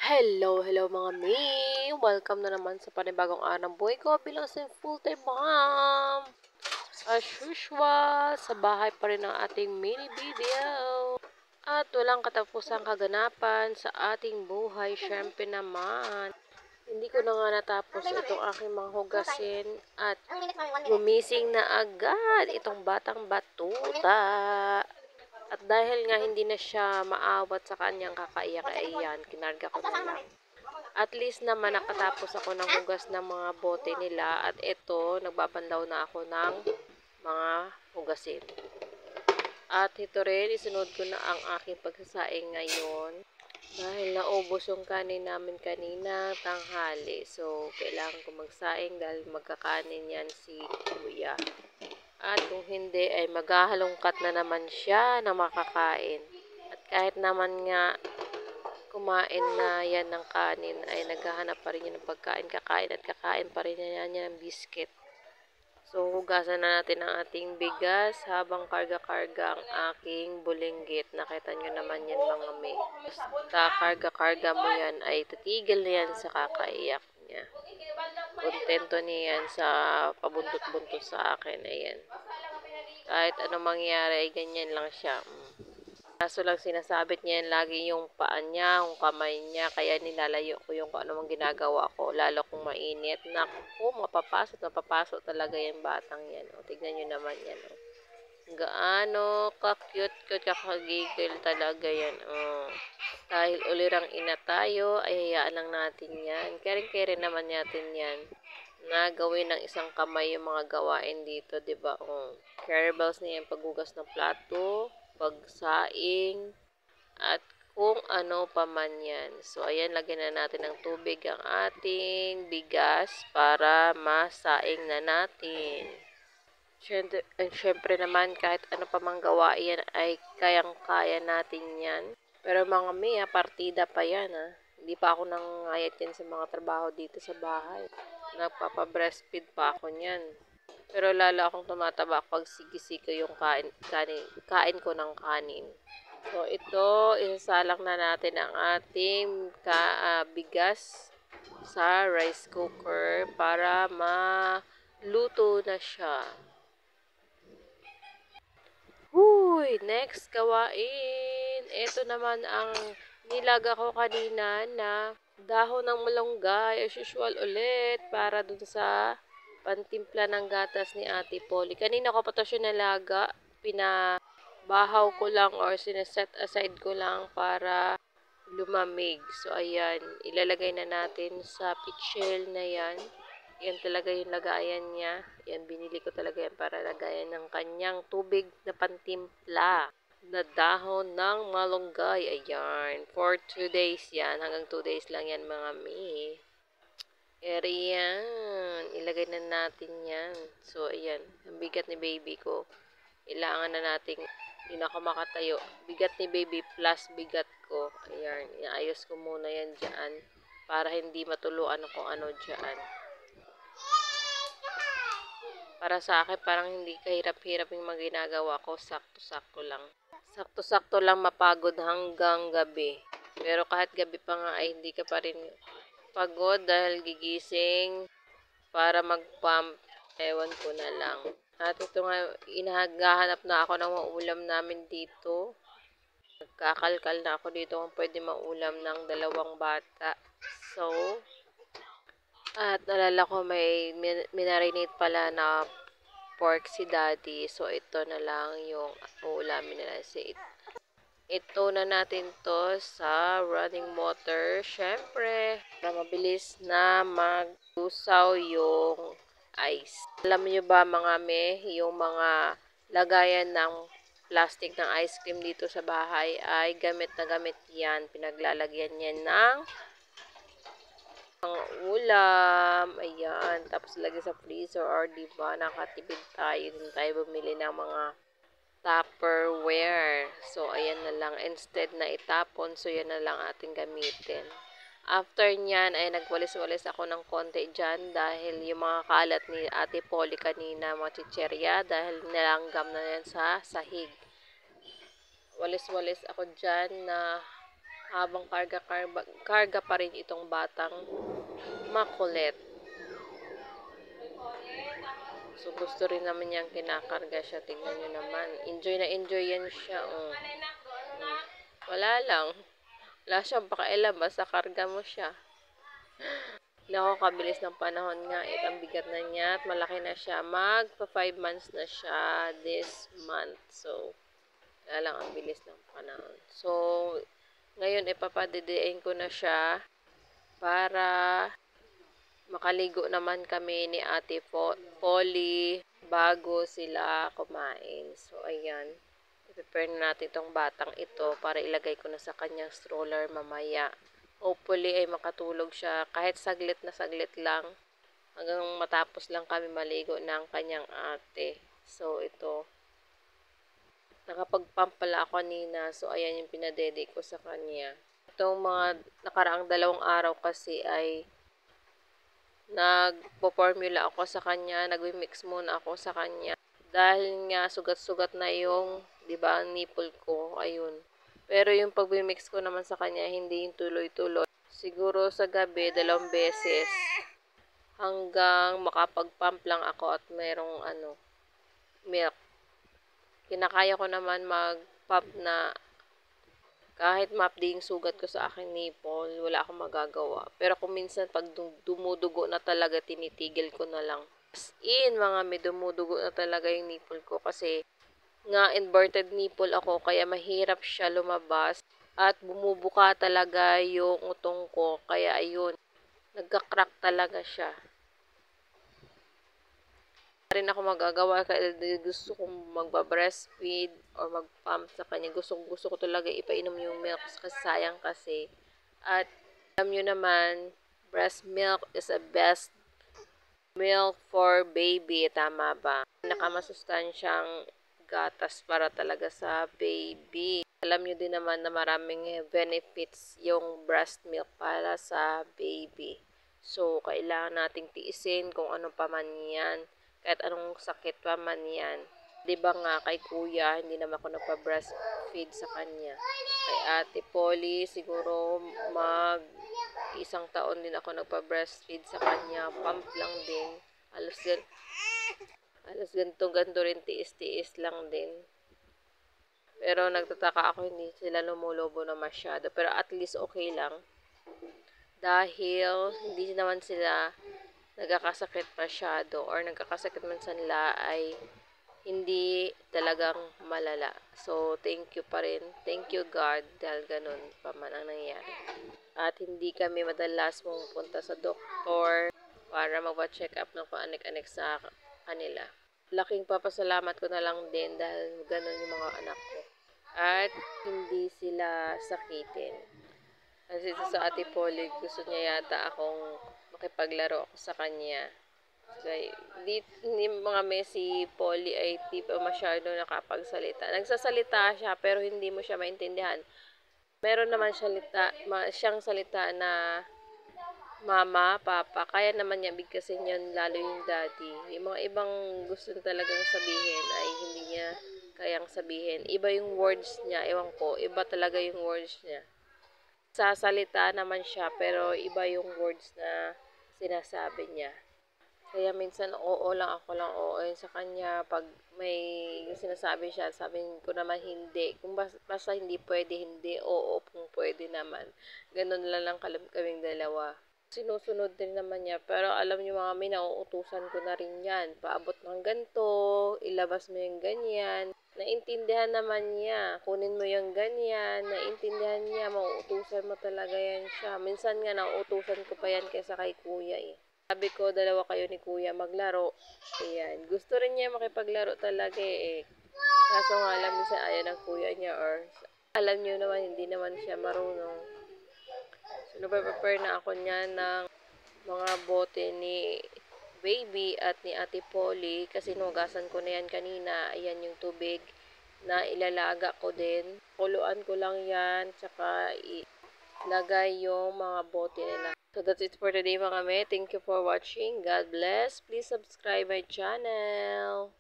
Hello mga mi! Welcome na naman sa panibagong araw ng buhay ko bilang isang full-time mom! As usual, sa bahay pa rin ang ating mini video. At walang katapusang kaganapan sa ating buhay, syempre naman. Hindi ko na nga natapos itong aking mga hugasin at gumising na agad itong batang batuta. At dahil nga hindi na siya maawat sa kanyang kakaiyak, ayan, kinarga ko na lang. At least naman nakatapos ako ng hugas ng mga bote nila at ito, nagbabandaw na ako ng mga hugasin. At ito rin, isunod ko na ang aking pagsasaing ngayon dahil naubos yung kanin namin kanina tanghali. So, kailangan ko magsaing dahil magkakanin yan si Kuya. At kung hindi ay maghahalongkat na naman siya na makakain. At kahit naman nga kumain na yan ng kanin ay naghahanap pa rin yan ng pagkain. Kakain at kakain pa rin yan ng biscuit. So hugasan na natin ang ating bigas habang karga-karga ang aking bulinggit. Nakita nyo naman yan mga may. Basta karga-karga mo yan ay titigil na yan sa kakaiyak niya. Kontento niya yan sa pabuntot-buntot sa akin. Ayan. Kahit anong mangyari ay ganyan lang siya. Kaso lang sinasabit niya yan lagi yung paa niya, yung kamay niya. Kaya nilalayo ko yung kung anong ginagawa ko. Lalo kung mainit. Naku, mapapasok talaga yung batang yan. O, tignan nyo naman yan. O. Gaano ka-cute, kakagigil talaga yan. O. Dahil ulirang ina tayo, ay hayaan lang natin yan. Kering-kering naman natin yan. Na gawin ng isang kamay yung mga gawain dito, diba? Care balls na yan, paghugas ng plato, pagsaing, at kung ano pa man yan. So, ayan, lagyan na natin ng tubig ang ating bigas para masaing na natin. Siyempre naman, kahit ano pa mang gawain yan, ay kayang-kaya natin yan. Pero mga Mia, partida pa yan, ha. Hindi pa ako nangayat yan sa mga trabaho dito sa bahay. Nagpapa-breastfeed pa ako niyan. Pero lalo akong tumataba pag sige-sige yung kain ko ng kanin. So, ito, isasalang na natin ang ating bigas sa rice cooker para maluto na siya. Huy! Next gawain. Ito naman ang nilaga ko kanina na dahon ng malunggay as usual ulit para dun sa pantimpla ng gatas ni Ate Polly. Kanina ko pa ito siya nalaga. Pinabahaw ko lang or sineset aside ko lang para lumamig. So, ayan. Ilalagay na natin sa pitchel na yan. Yan talaga yung lagayan niya. Yan, binili ko talaga yan para lagayan ng kanyang tubig na pantimpla na dahon ng malunggay. Ayan. For 2 days yan. Hanggang 2 days lang yan mga mi. Ayan. Ilagay na natin yan. So, ayan. Ang bigat ni baby ko. Kailangan na nating hindi na ako makatayo. Bigat ni baby plus bigat ko. Ayan. Iayos ko muna yan dyan para hindi matuluan kung ano dyan. Para sa akin, parang hindi kahirap-hirap yung mga ginagawa ko. Sakto-sakto lang. Sakto-sakto lang mapagod hanggang gabi. Pero kahit gabi pa nga ay hindi ka pa rin pagod dahil gigising para mag-pump. Ewan ko na lang. At ito nga, inahagahanap na ako ng maulam namin dito. Nagkakalkal na ako dito kung pwede maulam ng 2 bata. So, at nalala ko may minarinate pala na pork si daddy. So, ito na lang yung ulamin nila. Ito na natin to sa running water. Syempre, para mabilis na maglusaw yung ice. Alam niyo ba mga me, yung mga lagayan ng plastic ng ice cream dito sa bahay ay gamit na gamit yan. Pinaglalagyan yan ng mga ulam, ayan, tapos lagay sa freezer or diba, nakatipid tayo, din tayo bumili ng mga Tupperware. So, ayan na lang, instead na itapon, so yan na lang ating gamitin. After nyan, ay nagwalis-walis ako ng konti dyan dahil yung mga kalat ni Ate Polly kanina, mga chicherya, dahil nilanggam na yan sa sahig. Walis-walis ako dyan na habang karga pa rin itong batang makulit. So, gusto rin naman niyang kinakarga siya. Tingnan nyo naman. Enjoy na enjoy yan siya. Oh. Wala lang. Wala siyang pakailan. Basta karga mo siya. Nako, kabilis ng panahon nga. Ang bigat na niya at malaki na siya. Magpa 5 months na siya this month. So, wala lang, ang bilis ng panahon. So, ngayon ipapadidiin ko na siya para makaligo naman kami ni Ate Polly bago sila kumain. So, ayan. I-prepare na natin itong batang ito para ilagay ko na sa kanyang stroller mamaya. Hopefully ay makatulog siya kahit saglit na saglit lang hanggang matapos lang kami maligo ng kanyang ate. So, ito. Nakapag-pump pala ako kanina. So, ayan yung pinadede ko sa kanya. Itong mga nakaraang 2 araw kasi ay nagpo-formula ako sa kanya. Nagwi-mix muna ako sa kanya. Dahil nga sugat-sugat na yung, di ba, ang nipple ko. Ayun. Pero yung pag-mix ko naman sa kanya, hindi yung tuloy-tuloy. Siguro sa gabi, 2 beses. Hanggang makapag-pump lang ako at merong milk. Kinakaya ko naman mag-pump na kahit mapdi yung sugat ko sa aking nipple, wala akong magagawa. Pero kung minsan pag dumudugo na talaga, tinitigil ko na lang. As in, mga may dumudugo na talaga yung nipple ko kasi nga inverted nipple ako kaya mahirap siya lumabas at bumubuka talaga yung utong ko kaya ayun, nagka-crack talaga siya. Rin ako magagawa kaya gusto kong magba-breastfeed or mag-pump sa kanya. Gusto ko talaga ipainom yung milk kasi sayang kasi. At alam nyo naman, breast milk is a best milk for baby. Tama ba? Nakamasustansyang gatas para talaga sa baby. Alam nyo din naman na maraming benefits yung breast milk para sa baby. So, kailangan nating tiisin kung ano pa man yan. Kahit anong sakit pa man yan. Diba nga, kay kuya, hindi naman ako nagpa-breastfeed sa kanya. Kay Ate Polly, siguro 1 taon din ako nagpa-breastfeed sa kanya. Pump lang din. Alas ganito rin, tiis-tiis lang din. Pero nagtataka ako, hindi sila lumulobo na masyado. Pero at least okay lang. Dahil hindi naman sila nagkakasakit masyado or nagkakasakit man sila ay hindi talagang malala. So, thank you pa rin. Thank you God dahil ganun pa man ang nangyayari. At hindi kami madalas pumunta sa doktor para magpa-check up ng paanik-anik sa kanila. Laking papasalamat ko na lang din dahil ganun yung mga anak ko. At hindi sila sakitin. Kasi sa Ate Polly, gusto niya yata akong makipaglaro ako sa kanya. Kaya, hindi mga si Polly ay tipo masyado nakapagsalita. Nagsasalita siya pero hindi mo siya maintindihan. Meron naman siyang salita na mama, papa. Kaya naman niya bigkasin yun lalo yung daddy. Yung mga ibang gusto talagang sabihin ay hindi niya kayang sabihin. Iba yung words niya. Ewan ko, iba talaga yung words niya. Sasalita naman siya pero iba yung words na sinasabi niya. Kaya minsan oo lang oo sa kanya pag may sinasabi siya, sabihin ko naman hindi. Kung basta hindi pwede, hindi, oo kung pwede naman. Ganun lang kaming dalawa. Sinusunod din naman niya pero alam niyo mga may nauutusan ko na rin yan. Paabot ng ganito, ilabas mo yung ganyan. Naintindihan naman niya. Kunin mo yung ganyan. Naintindihan niya. Mauutusan mo talaga yan siya. Minsan nga, nauutusan ko pa yan kaysa kay kuya eh. Sabi ko, 2 kayo ni kuya maglaro. Ayan. Gusto rin niya makipaglaro talaga eh. Kaso nga alam minsan ayaw ng kuya niya or alam niyo naman, hindi naman siya marunong. So, nagpa-prepare na ako niya ng mga bote ni baby at ni Ate Polly kasi nugasan ko na yan kanina. Ayan yung tubig na ilalaga ko din. Kuluan ko lang yan tsaka ilagay yung mga bote nila. So that's it for today mga me. Thank you for watching. God bless. Please subscribe my channel.